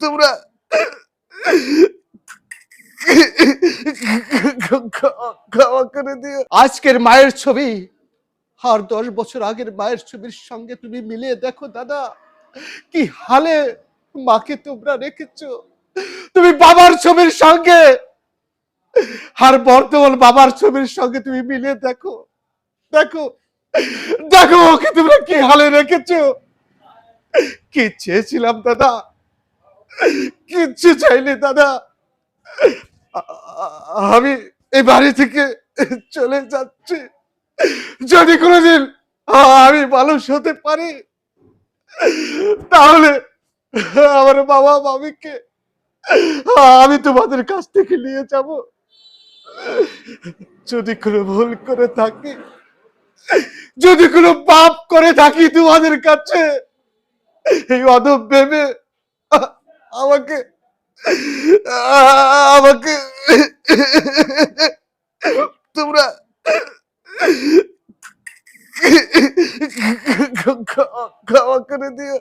তোমরা ক্ষমা করে দিও। আজকের মায়ের ছবি আর 10 বছর আগের মায়ের ছবির সঙ্গে তুমি মিলিয়ে দেখো দাদা, কি হালে মাকে তোমরা রেখেছো। তুমি বাবার ছবির সঙ্গে আর বর্তমান বাবার ছবির সঙ্গে তুমি মিলিয়ে দেখো, দেখো, দেখো ওকে তোমরা কি হালে রেখেছো। কি চেয়েছিলাম দাদা, কিচ্ছু চাইনি দাদা। আমি এই বাড়ি থেকে চলে যাচ্ছি। যদি কোনোদিন আমি মানুষ হতে পারি, তাহলে আমার বাবা মামিকে আমি তোমাদের কাছ থেকে নিয়ে যাব। যদি কোনো ভুল করে থাকি, যদি কোনো পাপ করে থাকি তোমাদের কাছে, এই অদব ভেবে আমাকে আমাকে তোমরা ক্ষমা করে দিও।